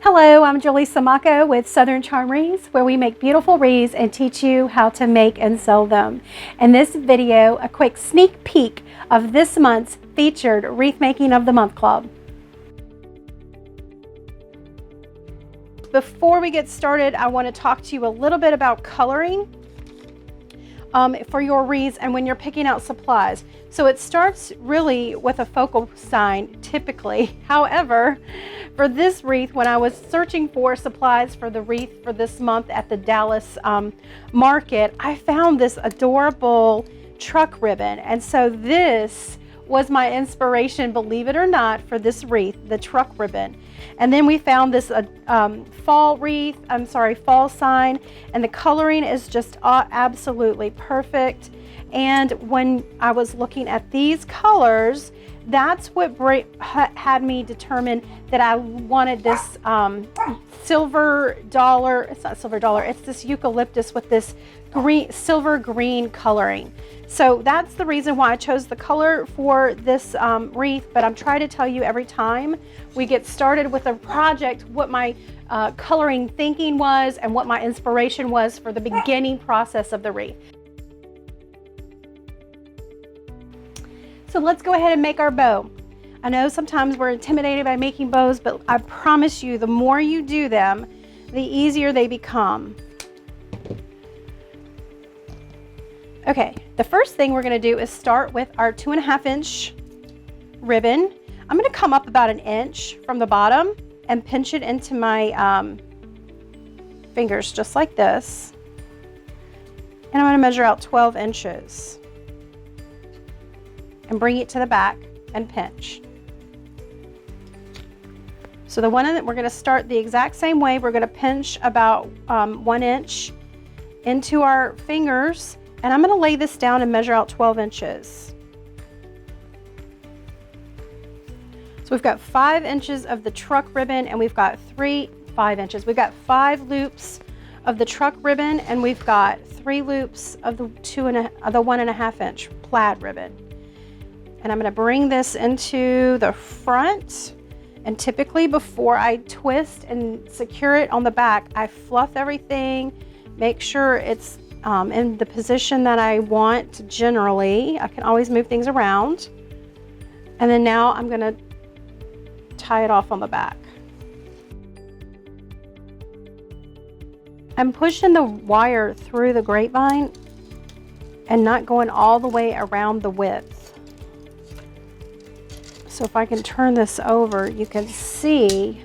Hello, I'm Julie Samako with Southern Charm Wreaths, where we make beautiful wreaths and teach you how to make and sell them. In this video, a quick sneak peek of this month's featured Wreath Making of the Month Club. Before we get started, I want to talk to you a little bit about coloring for your wreaths and when you're picking out supplies. So it starts really with a focal sign typically. However, for this wreath, when I was searching for supplies for the wreath for this month at the Dallas market, I found this adorable truck ribbon. And so this was my inspiration, believe it or not, for this wreath, the truck ribbon. And then we found this fall sign, and the coloring is just absolutely perfect. And when I was looking at these colors, that's what had me determine that I wanted this silver dollar. It's not silver dollar, it's this eucalyptus with this silver green coloring. So that's the reason why I chose the color for this wreath. But I'm trying to tell you every time we get started with a project what my coloring thinking was and what my inspiration was for the beginning process of the wreath. So let's go ahead and make our bow. I know sometimes we're intimidated by making bows, but I promise you, the more you do them, the easier they become. Okay, the first thing we're going to do is start with our 2.5 inch ribbon. I'm going to come up about 1 inch from the bottom and pinch it into my fingers just like this. And I'm going to measure out 12 inches. And bring it to the back and pinch. So the one that we're going to start the exact same way. We're going to pinch about 1 inch into our fingers, and I'm going to lay this down and measure out 12 inches. So we've got 5 inches of the truck ribbon, and we've got 5 inches. We've got 5 loops of the truck ribbon, and we've got 3 loops of the 1.5 inch plaid ribbon. And I'm going to bring this into the front, and typically before I twist and secure it on the back, I fluff everything, make sure it's in the position that I want. Generally, I can always move things around. And then now I'm going to tie it off on the back. I'm pushing the wire through the grapevine and not going all the way around the width. So if I can turn this over, you can see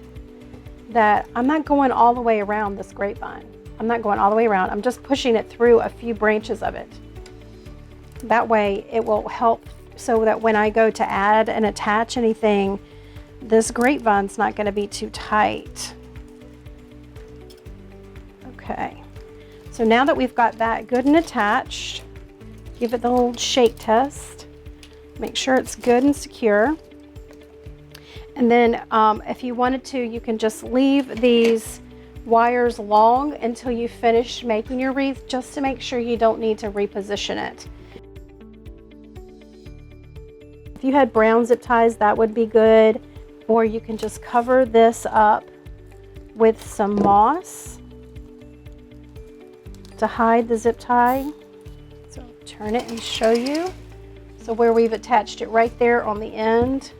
that I'm not going all the way around this grapevine. I'm not going all the way around. I'm just pushing it through a few branches of it. That way it will help so that when I go to add and attach anything, this grapevine's not going to be too tight. Okay. So now that we've got that good and attached, give it the little shake test. Make sure it's good and secure. And then if you wanted to, you can just leave these wires long until you finish making your wreath, just to make sure you don't need to reposition it. If you had brown zip ties, that would be good. Or you can just cover this up with some moss to hide the zip tie. So turn it and show you. So where we've attached it right there on the end.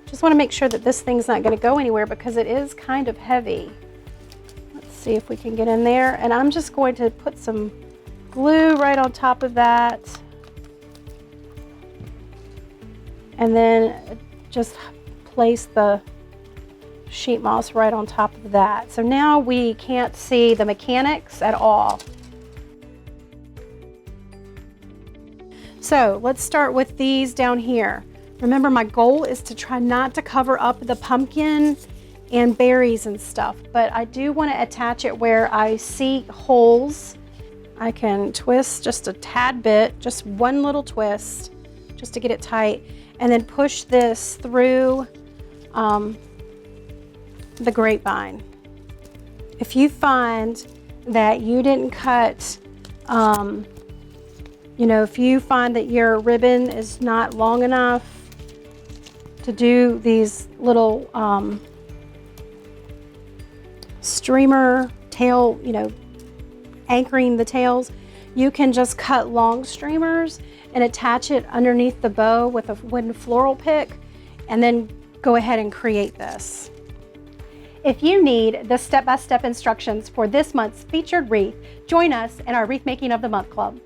Just want to make sure that this thing's not going to go anywhere because it is kind of heavy. Let's see if we can get in there. And I'm just going to put some glue right on top of that. And then just place the sheet moss right on top of that. So now we can't see the mechanics at all. So let's start with these down here. Remember, my goal is to try not to cover up the pumpkin and berries and stuff, but I do want to attach it where I see holes. I can twist just a tad bit, just one little twist, just to get it tight, and then push this through the grapevine. If you find that you didn't cut, if you find that your ribbon is not long enough to do these little streamer tail, anchoring the tails, you can just cut long streamers and attach it underneath the bow with a wooden floral pick, and then go ahead and create this. If you need the step-by-step instructions for this month's featured wreath, join us in our Wreath Making of the Month Club.